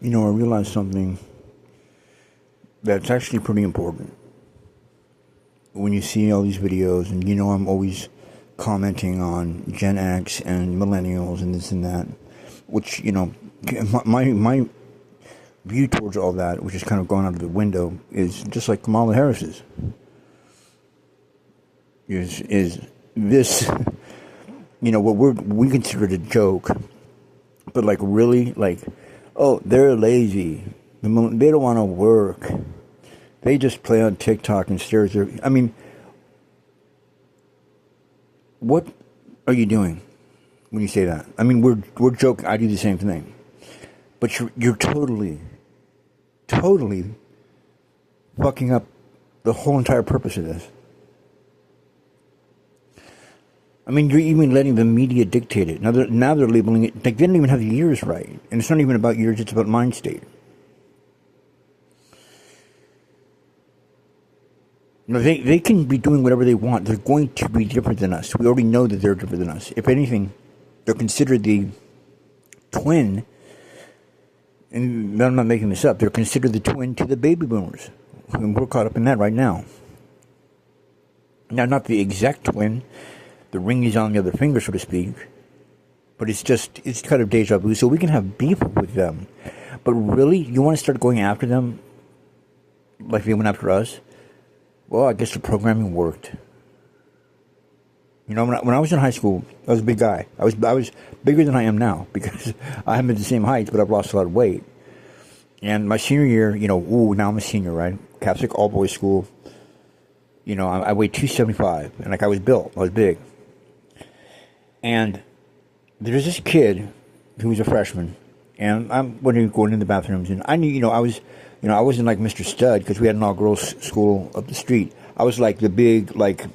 I realized something that's actually pretty important. When you see all these videos, and I'm always commenting on Gen X and millennials and this and that, which, my view towards all that, which is kind of going out of the window, is just like Kamala Harris's. Is this, what we consider it a joke, but like really, like, oh, they're lazy. They don't want to work. They just play on TikTok and stare at their... I mean, what are you doing when you say that? I mean, we're joking. I do the same thing. But you're totally fucking up the whole entire purpose of this. I mean, you're even letting the media dictate it. Now they're labeling it... Like, they didn't even have the years right. And it's not even about years, it's about mind state. They can be doing whatever they want. They're going to be different than us. We already know that they're different than us. If anything, they're considered the twin, and I'm not making this up, they're considered the twin to the baby boomers. And we're caught up in that right now. Now, not the exact twin. The ring is on the other finger, so to speak. But it's kind of deja vu. So we can have beef with them. But really, you want to start going after them like they went after us? Well, I guess the programming worked. When I was in high school, I was a big guy. I was bigger than I am now because I haven't the same height, but I've lost a lot of weight. And my senior year, now I'm a senior, right? Catholic all-boys school. I weighed 275, and I was built. I was big. And there's this kid who was a freshman, and I'm going in the bathrooms, and I knew, I wasn't like Mr. Stud because we had an all-girls school up the street. I was like the big, like,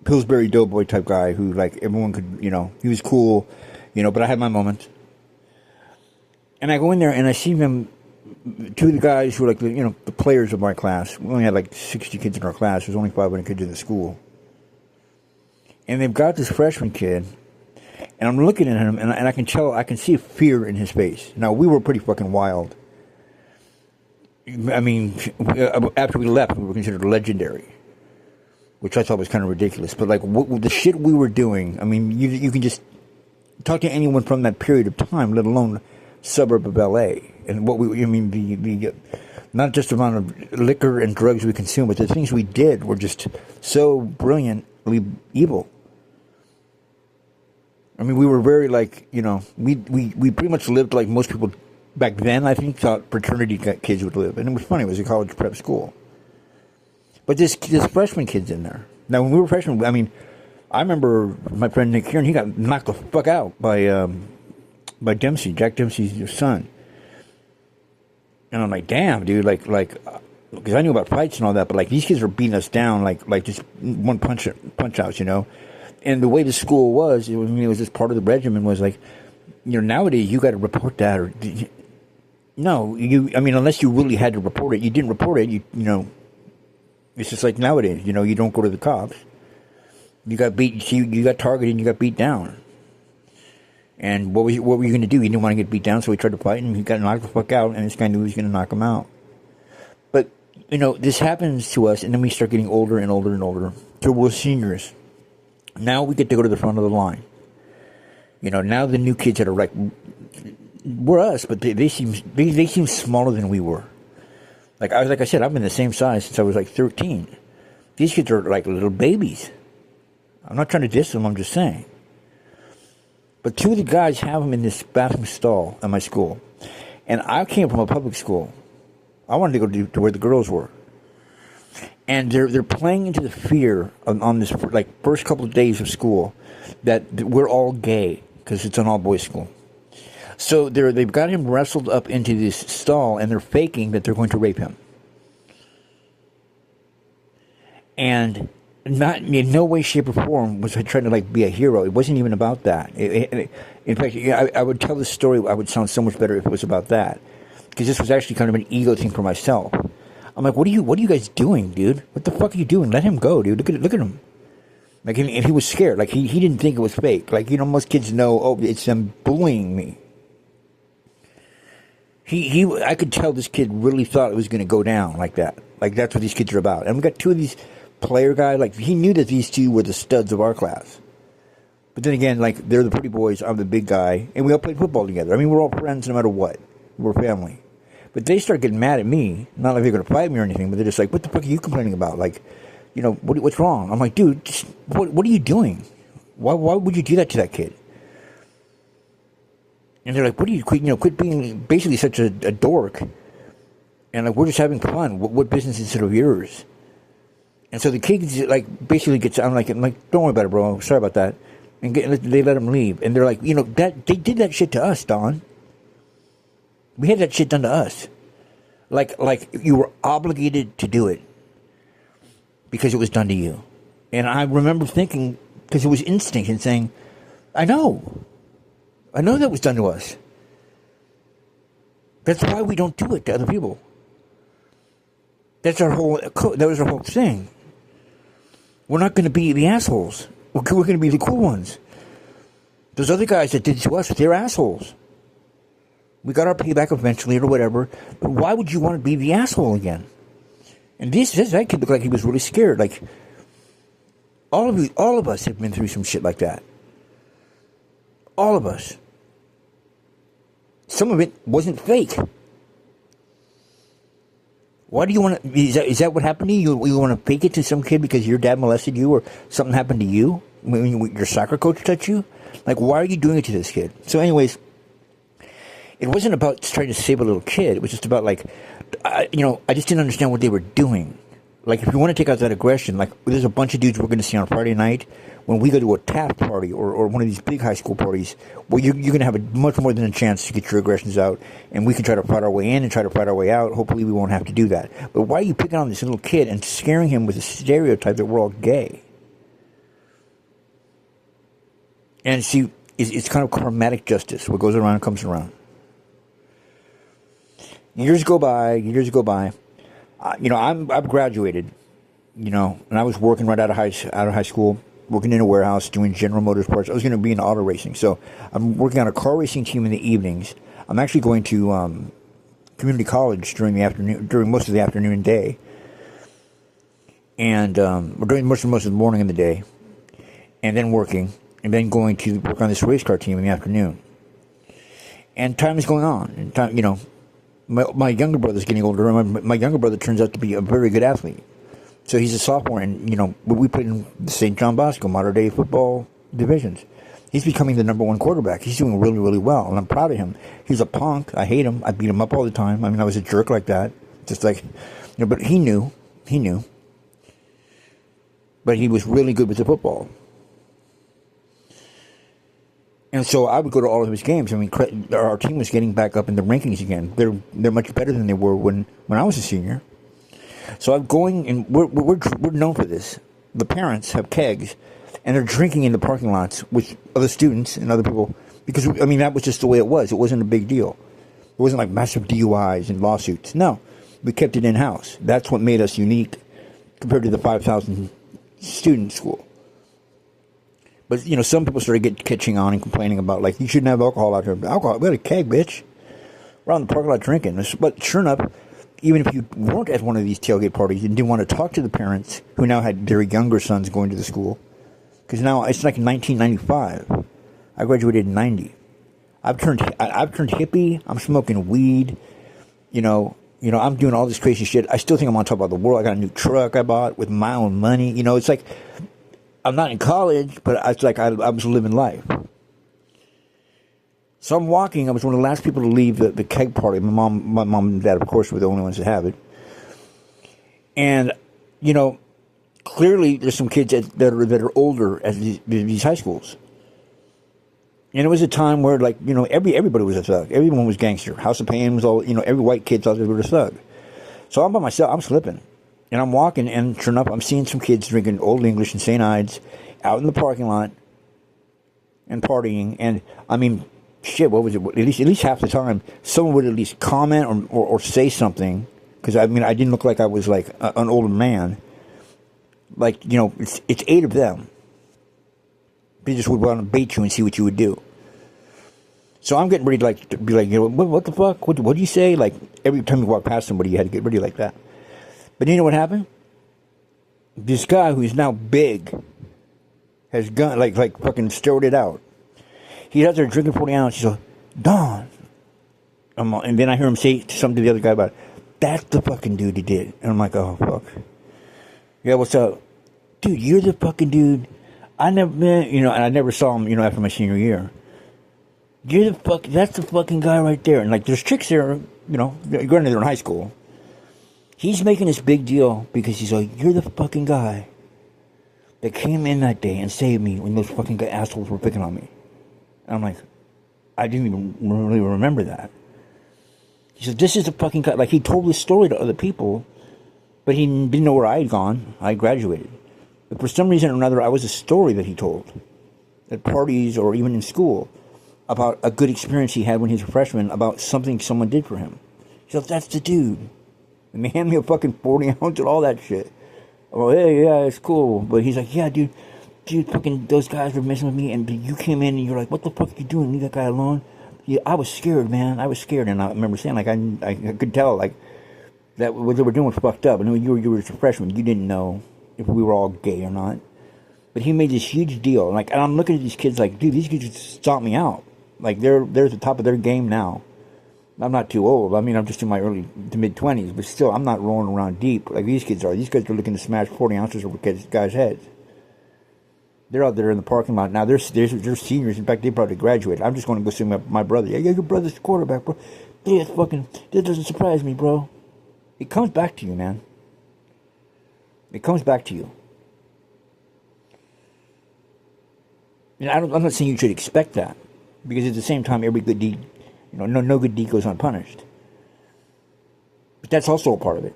Pillsbury Doughboy type guy who, like, everyone could, he was cool, but I had my moments. And I go in there and I see them, two of the guys who were like, the players of my class. We only had like 60 kids in our class. There's only 500 kids in the school. And they've got this freshman kid, and I'm looking at him, and I can see fear in his face. Now, we were pretty fucking wild. I mean, after we left, we were considered legendary, which I thought was kind of ridiculous. But like the shit we were doing, I mean, you can just talk to anyone from that period of time, let alone suburb of LA, and the not just the amount of liquor and drugs we consumed, but the things we did were just so brilliantly evil. I mean, we were very like, we pretty much lived like most people. Back then, I think, thought fraternity kids would live. And it was funny. It was a college prep school. But this freshman kid's in there. Now, when we were freshmen, I mean, I remember my friend Nick Kieran, he got knocked the fuck out by Dempsey, Jack Dempsey's son. And I'm like, damn, dude, like, because I knew about fights and all that, but, like, these kids were beating us down, like just one punch outs, And the way the school was, it was just part of the regimen was, like, nowadays, you got to report that, or... No, unless you really had to report it, you didn't report it. It's just like nowadays. You don't go to the cops. You got beat. You got targeted. and You got beat down. And what were you going to do? You didn't want to get beat down, so he tried to fight, and he got knocked the fuck out. And this guy knew he was going to knock him out. But this happens to us, and then we start getting older and older and older. So we're seniors. Now we get to go to the front of the line. Now the new kids that are like. We're us, but they seem smaller than we were. Like I said, I've been the same size since I was like 13. These kids are like little babies. I'm not trying to diss them. I'm just saying. But two of the guys have them in this bathroom stall at my school, and I came from a public school. I wanted to go to where the girls were, and they're playing into the fear on this like first couple of days of school that we're all gay because it's an all boys school. So they've got him wrestled up into this stall, and they're faking that they're going to rape him. And not in no way, shape, or form was I trying to like be a hero. It wasn't even about that. In fact, I would tell this story. I would sound so much better if it was about that, because this was actually kind of an ego thing for myself. I'm like, what are you guys doing, dude? What the fuck are you doing? Let him go, dude. Look at him. Like, and he was scared. Like, he didn't think it was fake. Like, most kids know, oh, it's them bullying me. I could tell this kid really thought it was going to go down like that. Like, that's what these kids are about. And we got two of these player guys. Like, he knew that these two were the studs of our class. But then again, like, they're the pretty boys, I'm the big guy, and we all played football together. I mean, we're all friends no matter what. We're family. But they start getting mad at me. Not like they're going to fight me or anything, but they're just like, what the fuck are you complaining about? Like, you know, what's wrong? I'm like, dude, just, what are you doing? Why would you do that to that kid? And they're like, what do you quit being basically such a dork. And like, we're just having fun. What business is it of yours? And so the kids like basically gets, I'm like, don't worry about it, bro. Sorry about that. And they let them leave. And they're like, you know, that they did that shit to us, Don. We had that shit done to us. Like you were obligated to do it because it was done to you. And I remember thinking, because it was instinct, and saying, I know that was done to us. That's why we don't do it to other people. That was our whole thing. We're not going to be the assholes. We're going to be the cool ones. Those other guys that did it to us, they're assholes. We got our payback eventually or whatever, but why would you want to be the asshole again? And that kid looked like he was really scared. Like, all of us have been through some shit like that. All of us. Some of it wasn't fake. Why do you want to? Is that what happened to you? You want to fake it to some kid because your dad molested you or something happened to you when your soccer coach touched you? Like, why are you doing it to this kid? So, anyways, it wasn't about trying to save a little kid. It was just about I just didn't understand what they were doing. Like, if you want to take out that aggression, like, there's a bunch of dudes we're going to see on Friday night when we go to a Taft party or one of these big high school parties, well, you're going to have a much more than a chance to get your aggressions out, and we can try to fight our way in and try to fight our way out. Hopefully we won't have to do that. But why are you picking on this little kid and scaring him with a stereotype that we're all gay? And see, it's kind of karmatic justice. What goes around comes around. Years go by. I've graduated, and I was working right out of high school, working in a warehouse, doing General Motors parts. I was going to be in auto racing, so I'm working on a car racing team in the evenings. I'm actually going to community college during the afternoon, during most of the afternoon and day, and we're doing most of the morning and the day, and then working, and then going to work on this race car team in the afternoon. And time is going on, and time, My younger brother's getting older. My younger brother turns out to be a very good athlete. So he's a sophomore, and, we played in the St. John Bosco modern-day football divisions. He's becoming the number one quarterback. He's doing really, really well, and I'm proud of him. He's a punk. I hate him. I beat him up all the time. I mean, I was a jerk like that. Just like, but he knew. But he was really good with the football. And so I would go to all of his games. I mean, our team was getting back up in the rankings again. They're much better than they were when I was a senior. So I'm going, and we're known for this. The parents have kegs, and they're drinking in the parking lots with other students and other people because that was just the way it was. It wasn't a big deal. It wasn't like massive DUIs and lawsuits. No, we kept it in house. That's what made us unique compared to the 5,000 student school. But, some people started catching on and complaining about, like, you shouldn't have alcohol out here. Alcohol? We had a keg, bitch. We're on the parking lot drinking. But sure enough, even if you weren't at one of these tailgate parties and didn't want to talk to the parents who now had their younger sons going to the school, because now it's like 1995. I graduated in 90. I've turned hippie. I'm smoking weed. I'm doing all this crazy shit. I still think I'm on top of the world. I got a new truck I bought with my own money. It's like, I'm not in college, but it's like I was living life. So I'm walking. I was one of the last people to leave the keg party. My mom and dad, of course, were the only ones that have it. And, clearly there's some kids that are older at these high schools. And it was a time where, like, everybody was a thug. Everyone was gangster. House of Pain was all, every white kid thought they were a thug. So I'm by myself. I'm slipping. And I'm walking, and sure enough, I'm seeing some kids drinking Old English and St. Ides out in the parking lot and partying. And, shit, what was it? At least half the time, someone would at least comment or say something. Because, I didn't look like I was, like, an older man. Like, it's 8 of them. They just would want to bait you and see what you would do. So I'm getting ready to be like, what the fuck? What do you say? Like every time you walk past somebody, you had to get ready like that. But you know what happened? This guy who's now big has gone like fucking stirred it out. He's out there drinking 40 ounces. He's like, Don. And then I hear him say something to the other guy about, that's the fucking dude he did. And I'm like, oh, fuck. Yeah, what's up? Dude, you're the fucking dude. I never, and I never saw him, after my senior year. That's the fucking guy right there. And like, there's chicks there, granted they're in high school. He's making this big deal because he's like, you're the fucking guy that came in that day and saved me when those fucking assholes were picking on me. And I'm like, I didn't even really remember that. He said, this is the fucking guy. Like, he told this story to other people, but he didn't know where I had gone. I graduated. But for some reason or another, I was a story that he told at parties or even in school about a good experience he had when he was a freshman, about something someone did for him. He said, that's the dude. And they hand me a fucking 40 ounce and all that shit. Oh, hey, yeah, it's cool. But he's like, yeah, dude, fucking those guys were messing with me, and you came in and you're like, what the fuck are you doing? Leave that guy alone. Yeah, I was scared, man. I was scared, and I remember saying, like, I could tell, like, that what they were doing was fucked up. And you were just a freshman. You didn't know if we were all gay or not. But he made this huge deal. And I'm looking at these kids like, dude, these kids just stomp me out. Like, they're at the top of their game now. I'm not too old. I mean, I'm just in my early to mid-20s. But still, I'm not rolling around deep like these kids are. These kids are looking to smash 40 ounces over guys' heads. They're out there in the parking lot. Now, they're seniors. In fact, they probably graduated. I'm just going to go see my brother. Yeah, your brother's the quarterback, bro. Yeah, that doesn't surprise me, bro. It comes back to you, man. It comes back to you. And I'm not saying you should expect that. Because at the same time, every good deed, no good deed goes unpunished. But that's also a part of it.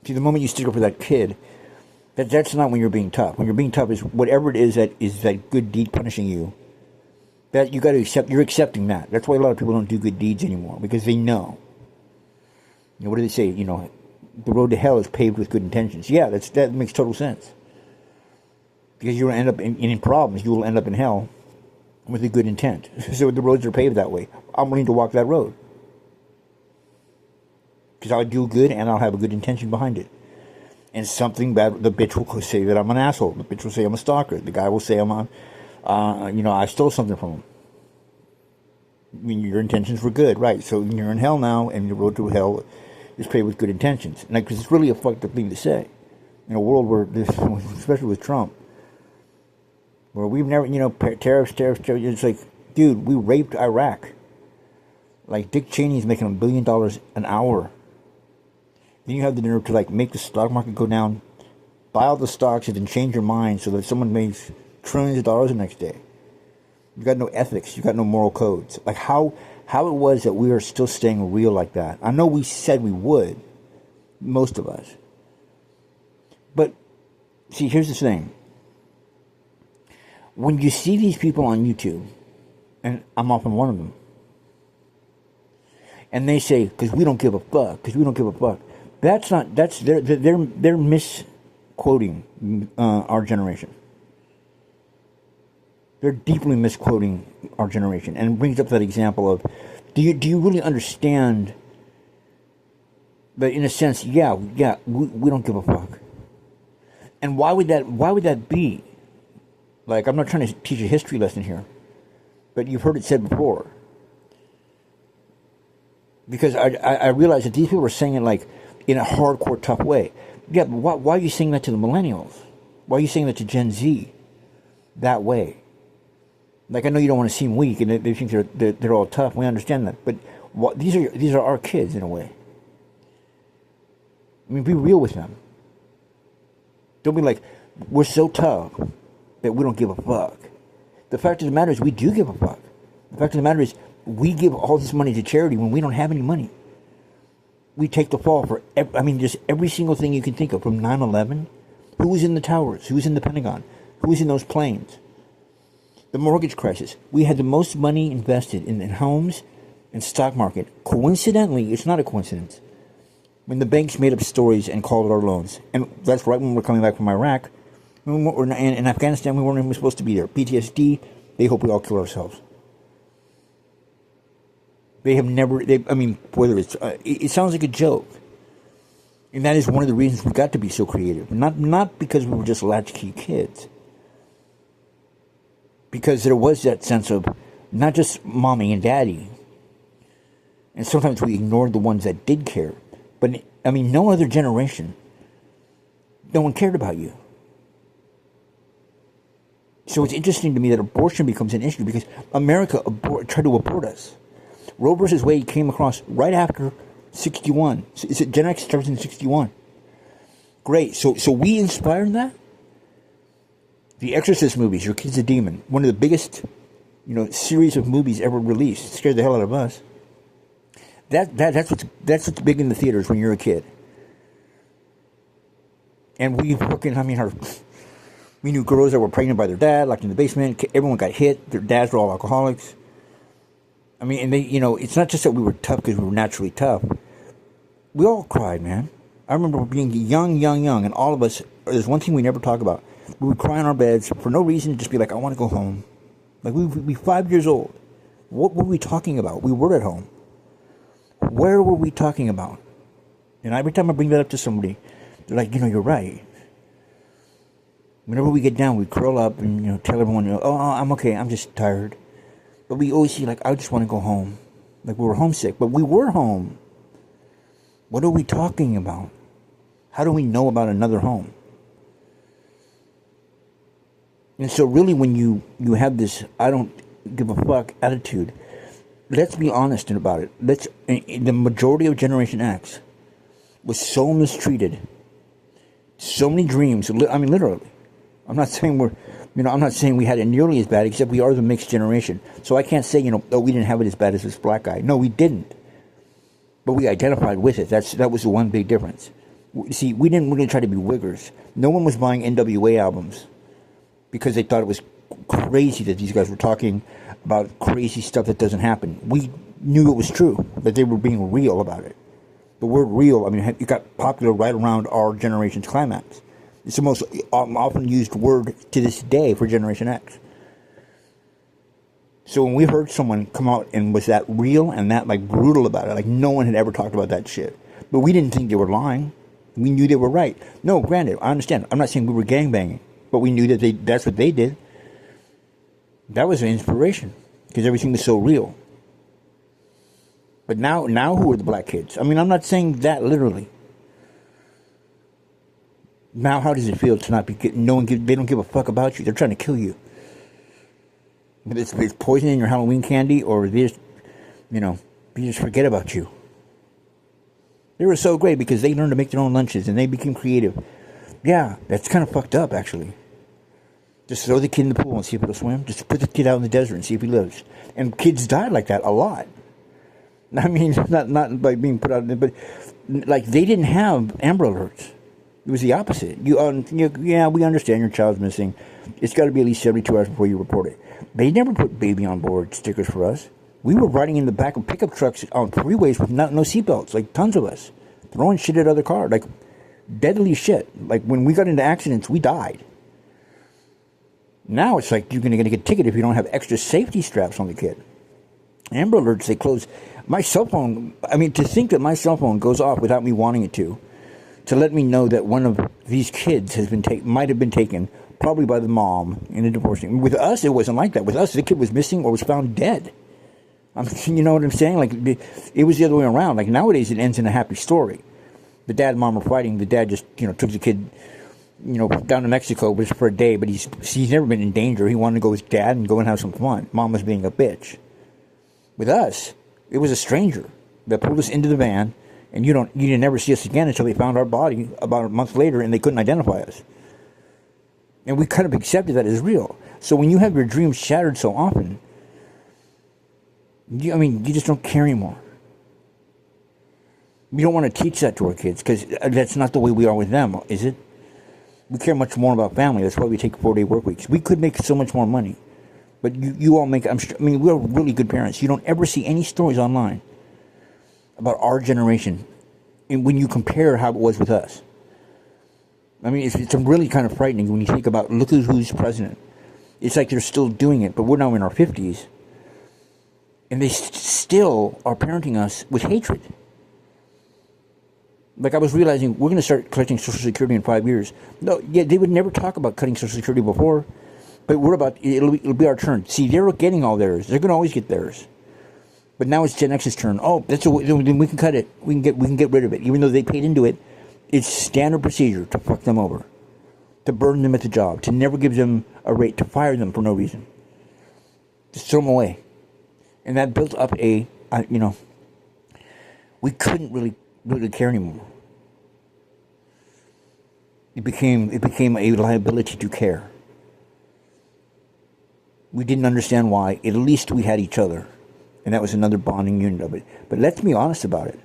See, the moment you stick up for that kid, that's not when you're being tough. When you're being tough is whatever it is that good deed punishing you. That you got to accept. You're accepting that. That's why a lot of people don't do good deeds anymore, because they know. What do they say? The road to hell is paved with good intentions. Yeah, that makes total sense. Because you're going to end up in problems. You will end up in hell with a good intent. So the roads are paved that way. I'm willing to walk that road. Because I'll do good and I'll have a good intention behind it. And something bad, the bitch will say that I'm an asshole. The bitch will say I'm a stalker. The guy will say I stole something from him. I mean, your intentions were good, right? So you're in hell now, and the road to hell is paved with good intentions. Because it's really a fucked up thing to say. In a world where especially with Trump, where we've never, tariffs, it's like, dude, we raped Iraq. Like, Dick Cheney's making $1 billion an hour. Then you have the nerve to, make the stock market go down, buy all the stocks, and then change your mind so that someone makes trillions of dollars the next day. You got no ethics. You got no moral codes. Like, how it was that we are still staying real like that. I know we said we would, most of us. But, see, here's the thing. When you see these people on YouTube, and I'm often one of them, and they say, because we don't give a fuck, they're misquoting our generation. They're deeply misquoting our generation. And it brings up that example of, do you really understand that in a sense, we don't give a fuck. And why would that be? Like, I'm not trying to teach a history lesson here, but you've heard it said before. Because I realize that these people are saying it in a hardcore, tough way. Yeah, but why are you saying that to the millennials? Why are you saying that to Gen Z that way? Like, I know you don't want to seem weak, and they think they're all tough. We understand that, but these are our kids in a way. I mean, be real with them. Don't be like, we're so tough that we don't give a fuck. The fact of the matter is, we do give a fuck. The fact of the matter is, we give all this money to charity when we don't have any money. We take the fall for, just every single thing you can think of, from 9/11. Who was in the towers? Who was in the Pentagon? Who was in those planes? The mortgage crisis. We had the most money invested in homes and stock market. Coincidentally, it's not a coincidence, when the banks made up stories and called it our loans. And that's right when we're coming back from Iraq. In Afghanistan, we weren't even supposed to be there. PTSD, they hope we all kill ourselves. They have never. I mean, whether it's it sounds like a joke, and that is one of the reasons we got to be so creative. Not because we were just latchkey kids, because there was that sense of not just mommy and daddy, and sometimes we ignored the ones that did care. But I mean, no other generation, no one cared about you. So it's interesting to me that abortion becomes an issue because America tried to abort us. Roe versus Wade came across right after 61. Is it Gen X starts in 61? Great. So we inspired that? The Exorcist movies, Your Kid's a Demon, one of the biggest, series of movies ever released. It scared the hell out of us. That's what's big in the theaters when you're a kid. And we knew girls that were pregnant by their dad, locked in the basement. Everyone got hit. Their dads were all alcoholics. I mean, and they, it's not just that we were tough because we were naturally tough. We all cried, man. I remember being young, and all of us, there's one thing we never talk about. We would cry on our beds for no reason, just be like, I want to go home. Like, we'd be 5 years old. What were we talking about? We were at home. Where were we talking about? And every time I bring that up to somebody, they're like, you're right. Whenever we get down, we curl up and, tell everyone, oh, I'm okay, I'm just tired. But we always see, I just want to go home. Like we were homesick, but we were home. What are we talking about? How do we know about another home? And so really when you have this I don't give a fuck attitude, let's be honest about it. The majority of Generation X was so mistreated. So many dreams. I mean, literally. I'm not saying I'm not saying we had it nearly as bad, except we are the mixed generation. So I can't say, we didn't have it as bad as this black guy. No, we didn't. But we identified with it. That was the one big difference. See, we didn't really try to be wiggers. No one was buying NWA albums because they thought it was crazy that these guys were talking about crazy stuff that doesn't happen. We knew it was true, that they were being real about it. The word real, it got popular right around our generation's climax. It's the most often used word to this day for Generation X. So when we heard someone come out and was that real and that brutal about it, no one had ever talked about that shit. But we didn't think they were lying. We knew they were right. No, granted, I understand. I'm not saying we were gangbanging, but we knew that that's what they did. That was an inspiration because everything was so real. But now who are the black kids? I'm not saying that literally. Now, how does it feel to not be? They don't give a fuck about you. They're trying to kill you. It's poison in your Halloween candy, or they just forget about you. They were so great because they learned to make their own lunches and they became creative. Yeah, that's kind of fucked up, actually. Just throw the kid in the pool and see if it'll swim. Just put the kid out in the desert and see if he lives. And kids died like that a lot. Not by being put out, but they didn't have Amber Alerts. It was the opposite. Yeah, we understand your child's missing. It's got to be at least 72 hours before you report it. They never put baby on board stickers for us. We were riding in the back of pickup trucks on freeways with no seatbelts, tons of us. Throwing shit at other cars, deadly shit. When we got into accidents, we died. Now it's you're going to get a ticket if you don't have extra safety straps on the kid. Amber Alerts, they close. My cell phone, to think that my cell phone goes off without me wanting it to let me know that one of these kids might have been taken, probably by the mom in a divorce. With us, it wasn't like that. With us, the kid was missing or was found dead. You know what I'm saying? It was the other way around. Nowadays, it ends in a happy story. The dad and mom are fighting. The dad just, took the kid, down to Mexico just for a day, but he's never been in danger. He wanted to go with dad and go and have some fun. Mom was being a bitch. With us, it was a stranger that pulled us into the van. And you didn't ever see us again until they found our body about a month later and they couldn't identify us. And we kind of accepted that as real. So when you have your dreams shattered so often, you just don't care anymore. We don't want to teach that to our kids because that's not the way we are with them, is it? We care much more about family. That's why we take 4-day work weeks. We could make so much more money. But you all make, we're really good parents. You don't ever see any stories online about our generation, and when you compare how it was with us. It's really kind of frightening when you think about, look at who's president. It's they're still doing it, but we're now in our 50s. And they still are parenting us with hatred. Like, I was realizing we're going to start collecting Social Security in 5 years. No, yeah, they would never talk about cutting Social Security before, but it'll be our turn. See, they're getting all theirs. They're going to always get theirs. But now it's Gen X's turn. Oh, then we can cut it. We can get rid of it, even though they paid into it. It's standard procedure to fuck them over, to burn them at the job, to never give them a rate, to fire them for no reason, just throw them away. And that built up we couldn't really care anymore. It became a liability to care. We didn't understand why. At least we had each other. And that was another bonding unit of it. But let's be honest about it.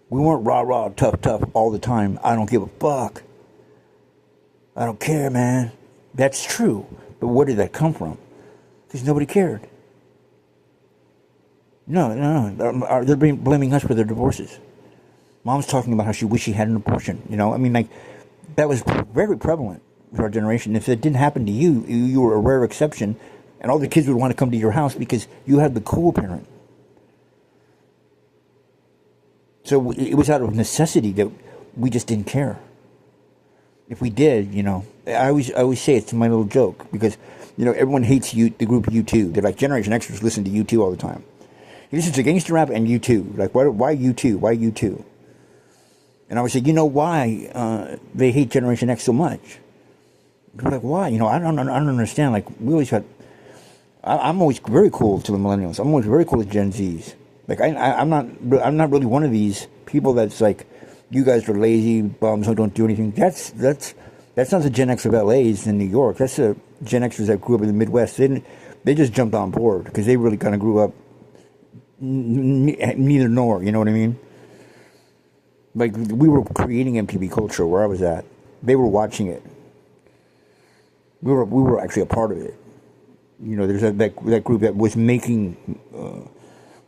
We weren't rah, tough all the time. I don't give a fuck. I don't care, man. That's true. But where did that come from? Because nobody cared. No. They're blaming us for their divorces. Mom's talking about how she wished she had an abortion. That was very prevalent for our generation. If it didn't happen to you, you were a rare exception. And all the kids would want to come to your house because you had the cool parent. So it was out of necessity that we just didn't care. If we did, I always say it's my little joke because, everyone hates the group U2. They're like, Generation Xers listen to U2 all the time. He listens to gangster rap and U2. Like, why U2? Why U2? And I would say, why they hate Generation X so much? They're like, why? I don't understand. Like, we always got. I'm always very cool to the millennials. I'm always very cool to Gen Zs. Like, I'm not really one of these people that's like, you guys are lazy bums who don't do anything. That's not the Gen X of LA's in New York. That's the Gen Xers that grew up in the Midwest. They just jumped on board because they really kind of grew up neither nor. You know what I mean? Like, we were creating MTV culture where I was at. They were watching it. We were actually a part of it. There's that group that was making, the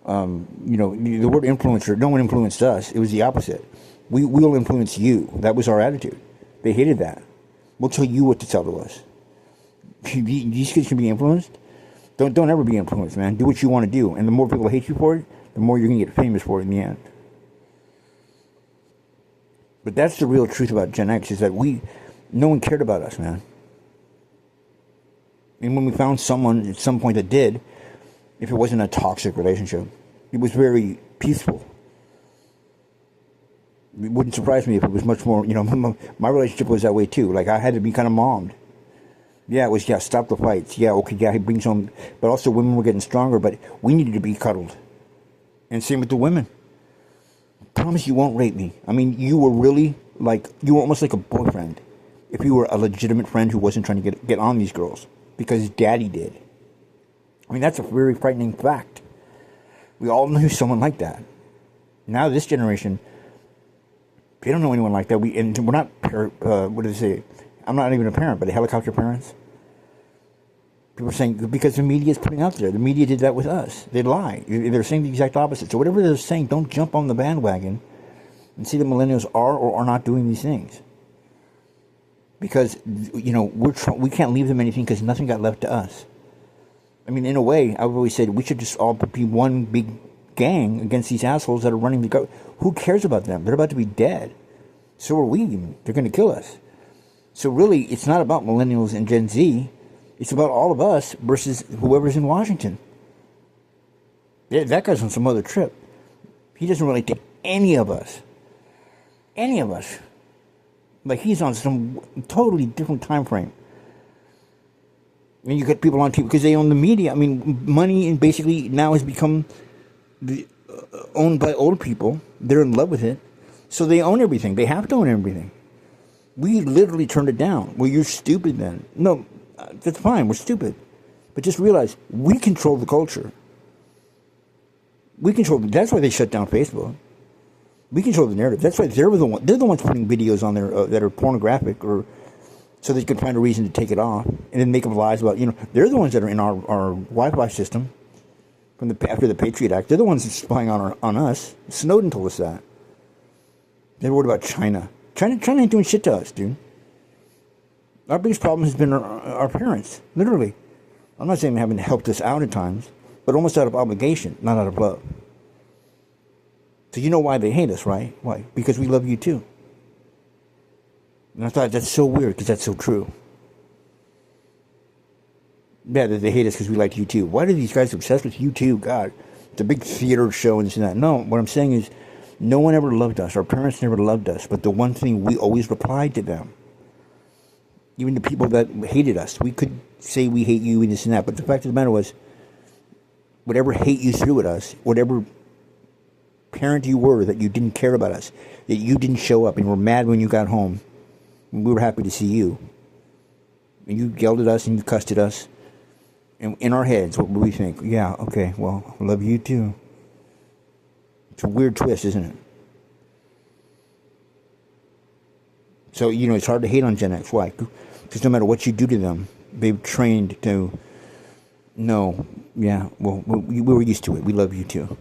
word influencer. No one influenced us. It was the opposite. We'll influence you. That was our attitude. They hated that. We'll tell you what to tell to us. These kids can be influenced. Don't ever be influenced, man. Do what you want to do. And the more people hate you for it, the more you're going to get famous for it in the end. But that's the real truth about Gen X, is that no one cared about us, man. And when we found someone at some point that did, if it wasn't a toxic relationship, it was very peaceful. It wouldn't surprise me if it was much more, my relationship was that way too. Like, I had to be kind of mommed. Yeah, it was, stop the fights. Yeah, okay, he brings home. But also women were getting stronger, but we needed to be cuddled. And same with the women. I promise you won't rape me. You were really you were almost like a boyfriend if you were a legitimate friend who wasn't trying to get on these girls. Because daddy did. That's a very frightening fact. We all knew someone like that. Now this generation, they don't know anyone like that. We're not, what do they say? I'm not even a parent, but helicopter parents. People are saying, because the media is putting out there. The media did that with us. They lie. They're saying the exact opposite. So whatever they're saying, don't jump on the bandwagon and see the millennials are or are not doing these things. Because, we can't leave them anything because nothing got left to us. In a way, I've always said we should just all be one big gang against these assholes that are running the government. Who cares about them? They're about to be dead. So are we. They're going to kill us. So really, it's not about millennials and Gen Z. It's about all of us versus whoever's in Washington. That guy's on some other trip. He doesn't relate to any of us. Any of us. Like, he's on some totally different time frame. You get people on TV because they own the media. Money basically now has become owned by old people. They're in love with it. So they own everything. They have to own everything. We literally turned it down. Well, you're stupid then. No, that's fine. We're stupid. But just realize, we control the culture. That's why they shut down Facebook. We control the narrative. That's why they're the ones putting videos on there that are pornographic, or so they can find a reason to take it off and then make up lies about. They're the ones that are in our Wi-Fi system after the Patriot Act. They're the ones spying on us. Snowden told us that. They're worried about China. China ain't doing shit to us, dude. Our biggest problem has been our parents, literally. I'm not saying they haven't helped us out at times, but almost out of obligation, not out of love. So you know why they hate us, right? Why? Because we love you too. And I thought that's so weird because that's so true. Yeah, that they hate us because we like U2. Why do these guys obsessed with U2? God, it's a big theater show and this and that. No, what I'm saying is, no one ever loved us. Our parents never loved us. But the one thing, we always replied to them. Even the people that hated us. We could say we hate you and this and that. But the fact of the matter was, whatever hate you threw at us, whatever parent you were that you didn't care about us, that you didn't show up and were mad when you got home, and we were happy to see you. And you yelled at us and you cussed at us. And in our heads, what would we think? Yeah, okay, well, I love you too. It's a weird twist, isn't it? So, it's hard to hate on Gen X. Why? Because no matter what you do to them, they've trained to know, yeah, well, we were used to it. We love you too.